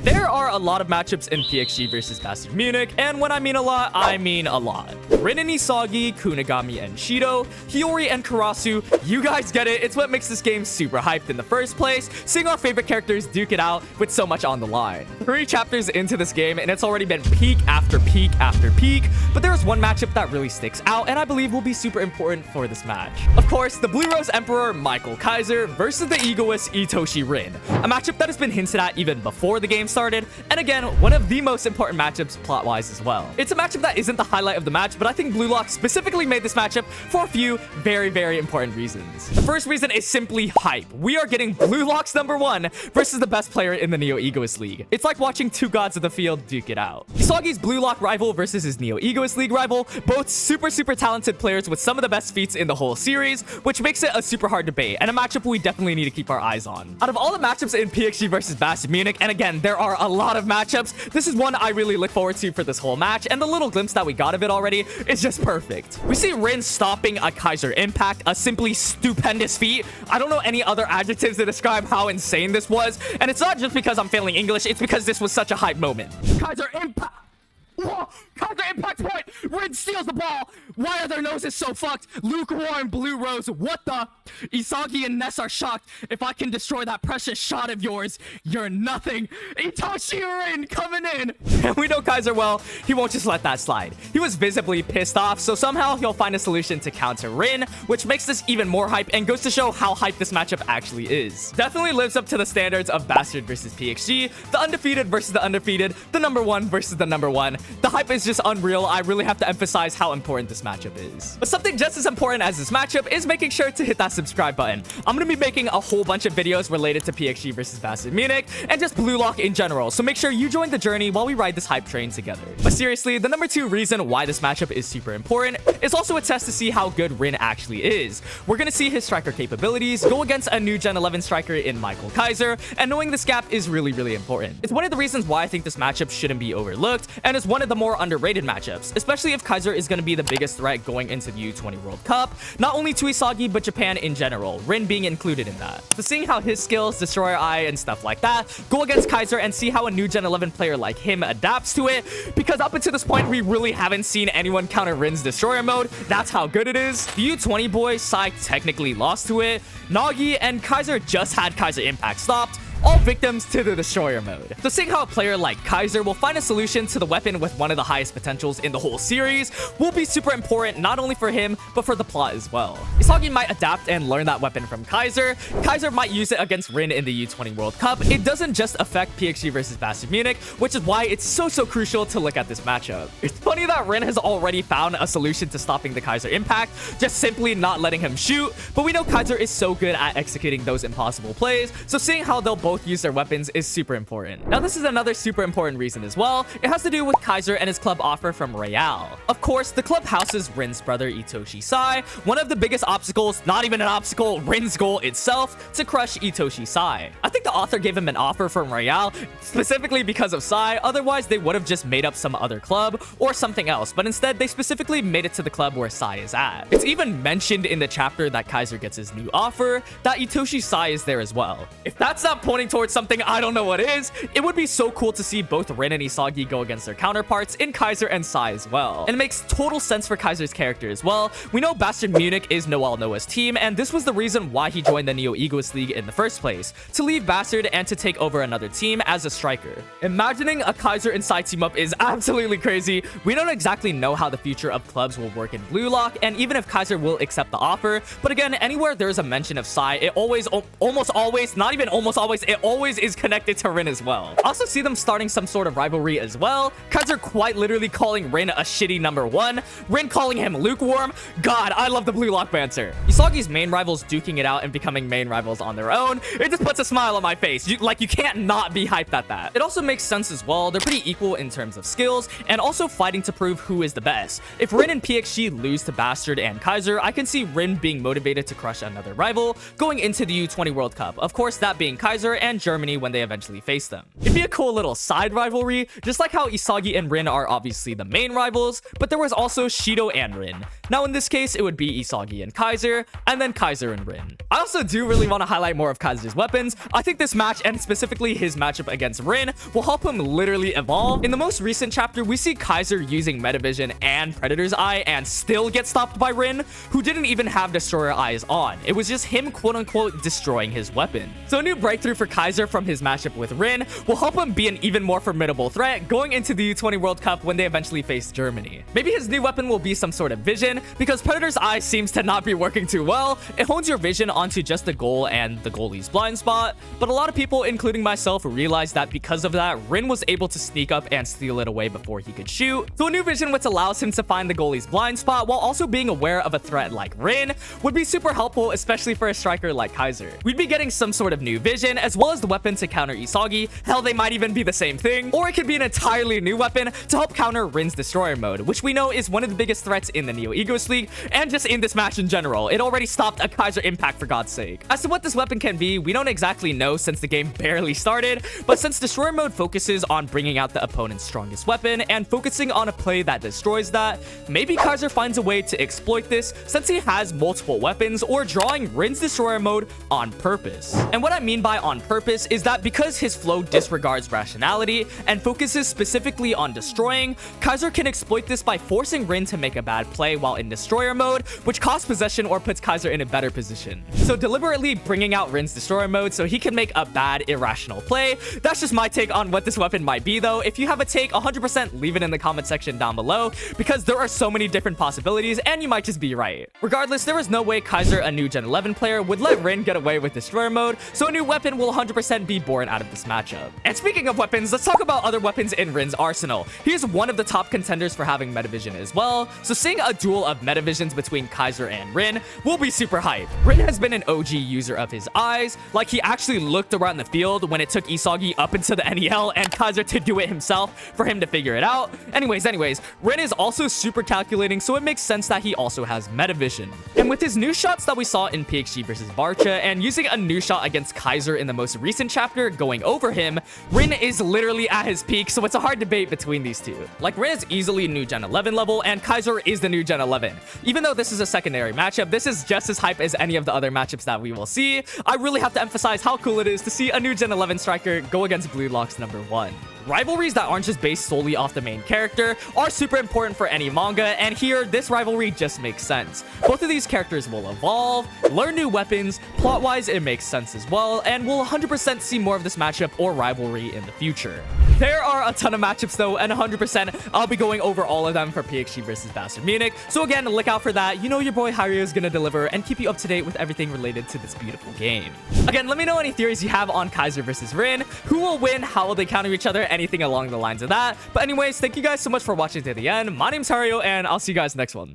There are a lot of matchups in PXG versus Bastard Munich, and when I mean a lot, I mean a lot. Rin and Isagi, Kunigami and Shido, Hiyori and Karasu, you guys get it. It's what makes this game super hyped in the first place, seeing our favorite characters duke it out with so much on the line. 3 chapters into this game, and it's already been peak after peak after peak, but there's one matchup that really sticks out, and I believe will be super important for this match. Of course, the Blue Rose Emperor Michael Kaiser versus the egoist Itoshi Rin, a matchup that has been hinted at even before the game started, and again, one of the most important matchups plot-wise as well. It's a matchup that isn't the highlight of the match, but I think BLUELOCK specifically made this matchup for a few very, very important reasons. The first reason is simply hype. We are getting BLUELOCK's #1 versus the best player in the Neo Egoist League. It's like watching 2 gods of the field duke it out. Isagi's BLUELOCK rival versus his Neo Egoist League rival, both super talented players with some of the best feats in the whole series, which makes it a super hard debate and a matchup we definitely need to keep our eyes on. Out of all the matchups in PXG versus Bastard Munich, and again, there are a lot of matchups, this is one I really look forward to for this whole match, and the little glimpse that we got of it already is just perfect. We see Rin stopping a Kaiser impact, a simply stupendous feat. I don't know any other adjectives to describe how insane this was, and it's not just because I'm failing English, it's because this was such a hype moment. Kaiser impact! Whoa! Kaiser impact point! Rin steals the ball! Why are their noses so fucked? Lukewarm Blue Rose, what the? Isagi and Ness are shocked. If I can destroy that precious shot of yours, you're nothing. Itoshi Rin coming in! And we know Kaiser well, he won't just let that slide. He was visibly pissed off, so somehow he'll find a solution to counter Rin, which makes this even more hype and goes to show how hype this matchup actually is. Definitely lives up to the standards of Bastard versus PXG, the undefeated versus the undefeated, the #1 versus the #1. The hype is just unreal. I really have to emphasize how important this matchup is. But something just as important as this matchup is making sure to hit that subscribe button. I'm going to be making a whole bunch of videos related to PXG versus Bastard Munich and just BLUELOCK in general, so make sure you join the journey while we ride this hype train together. But seriously, the #2 reason why this matchup is super important is also a test to see how good Rin actually is. We're going to see his striker capabilities go against a new Gen 11 striker in Michael Kaiser, and knowing this gap is really important. It's one of the reasons why I think this matchup shouldn't be overlooked, and is one of the more underrated matchups, especially if Kaiser is going to be the biggest threat going into the U20 World Cup, not only to Isagi but Japan in general, Rin being included in that. So seeing how his skills, Destroyer Eye and stuff like that, go against Kaiser and see how a new Gen 11 player like him adapts to it, because up until this point we really haven't seen anyone counter Rin's Destroyer mode. That's how good it is. The U20 boys, Sai technically lost to it, Nagi and Kaiser just had Kaiser impact stopped, all victims to the Destroyer mode. So seeing how a player like Kaiser will find a solution to the weapon with one of the highest potentials in the whole series will be super important, not only for him, but for the plot as well. Isagi might adapt and learn that weapon from Kaiser. Kaiser might use it against Rin in the U20 World Cup. It doesn't just affect PXG versus Bastard Munich, which is why it's so crucial to look at this matchup. It's funny that Rin has already found a solution to stopping the Kaiser impact, just simply not letting him shoot, but we know Kaiser is so good at executing those impossible plays, so seeing how they'll both use their weapons is super important. Now this is another super important reason as well. It has to do with Kaiser and his club offer from Real. Of course, the club houses Rin's brother Itoshi Sai, one of the biggest obstacles, not even an obstacle, Rin's goal itself, to crush Itoshi Sai. I think the author gave him an offer from Real specifically because of Sai, otherwise they would have just made up some other club or something else, but instead they specifically made it to the club where Sai is at. It's even mentioned in the chapter that Kaiser gets his new offer that Itoshi Sai is there as well. If that's not pointing towards something I don't know what is, it would be so cool to see both Rin and Isagi go against their counterparts in Kaiser and Sai as well. And it makes total sense for Kaiser's character as well. We know Bastard Munich is Noel Noah's team, and this was the reason why he joined the Neo Egoist League in the first place, to leave Bastard and to take over another team as a striker. Imagining a Kaiser and Sai team up is absolutely crazy. We don't exactly know how the future of clubs will work in BLUELOCK, and even if Kaiser will accept the offer, but again, anywhere there's a mention of Sai, it always, almost always, not even almost always, it always is connected to Rin as well. Also see them starting some sort of rivalry as well. Kaiser quite literally calling Rin a shitty #1, Rin calling him lukewarm. God, I love the BLUELOCK banter. Isagi's main rivals duking it out and becoming main rivals on their own. It just puts a smile on my face. You can't not be hyped at that. It also makes sense as well. They're pretty equal in terms of skills and also fighting to prove who is the best. If Rin and PXG lose to Bastard and Kaiser, I can see Rin being motivated to crush another rival going into the U20 World Cup. Of course, that being Kaiser, Kaiser and Germany when they eventually face them. It'd be a cool little side rivalry, just like how Isagi and Rin are obviously the main rivals, but there was also Shido and Rin. Now in this case, it would be Isagi and Kaiser, and then Kaiser and Rin. I also do really want to highlight more of Kaiser's weapons. I think this match, and specifically his matchup against Rin, will help him literally evolve. In the most recent chapter, we see Kaiser using Metavision and Predator's Eye and still get stopped by Rin, who didn't even have Destroyer Eyes on. It was just him quote-unquote destroying his weapon. So a new breakthrough for Kaiser from his matchup with Rin will help him be an even more formidable threat going into the U20 World Cup when they eventually face Germany. Maybe his new weapon will be some sort of vision, because Predator's Eye seems to not be working too well. It hones your vision onto just the goal and the goalie's blind spot, but a lot of people, including myself, realized that because of that, Rin was able to sneak up and steal it away before he could shoot. So a new vision which allows him to find the goalie's blind spot while also being aware of a threat like Rin would be super helpful, especially for a striker like Kaiser. We'd be getting some sort of new vision as well as the weapon to counter Isagi. Hell, they might even be the same thing, or it could be an entirely new weapon to help counter Rin's Destroyer mode, which we know is one of the biggest threats in the Neo Egoist League and just in this match in general. It already stopped a Kaiser impact, for God's sake. As to what this weapon can be, we don't exactly know since the game barely started, but since Destroyer mode focuses on bringing out the opponent's strongest weapon and focusing on a play that destroys that, maybe Kaiser finds a way to exploit this since he has multiple weapons, or drawing Rin's Destroyer mode on purpose. And what I mean by on purpose is that because his flow disregards rationality and focuses specifically on destroying, Kaiser can exploit this by forcing Rin to make a bad play while in Destroyer mode, which costs possession or puts Kaiser in a better position. So deliberately bringing out Rin's Destroyer mode so he can make a bad, irrational play. That's just my take on what this weapon might be though. If you have a take, 100% leave it in the comment section down below, because there are so many different possibilities and you might just be right. Regardless, there is no way Kaiser, a new Gen 11 player, would let Rin get away with Destroyer mode, so a new weapon will 100% be born out of this matchup. And speaking of weapons, let's talk about other weapons in Rin's arsenal. He is one of the top contenders for having Metavision as well, so seeing a duel of Metavisions between Kaiser and Rin will be super hype. Rin has been an OG user of his eyes, like he actually looked around the field when it took Isagi up into the NEL and Kaiser to do it himself for him to figure it out. Anyways, Rin is also super calculating, so it makes sense that he also has Metavision. And with his new shots that we saw in PXG versus Barca and using a new shot against Kaiser in the most recent chapter going over him, Rin is literally at his peak, so it's a hard debate between these two. Like, Rin is easily new Gen 11 level and Kaiser is the new Gen 11. Even though this is a secondary matchup, this is just as hype as any of the other matchups that we will see. I really have to emphasize how cool it is to see a new Gen 11 striker go against BLUELOCK's #1. Rivalries that aren't just based solely off the main character are super important for any manga, and here, this rivalry just makes sense. Both of these characters will evolve, learn new weapons, plot-wise it makes sense as well, and we'll 100% see more of this matchup or rivalry in the future. There are a ton of matchups though, and 100% I'll be going over all of them for PXG versus Bastard Munich, so again, look out for that. You know your boy Hiryo is gonna deliver and keep you up to date with everything related to this beautiful game. Again, let me know any theories you have on Kaiser versus Rin. Who will win? How will they counter each other? Anything along the lines of that. But anyways, thank you guys so much for watching to the end. My name's Hiryo, and I'll see you guys next one.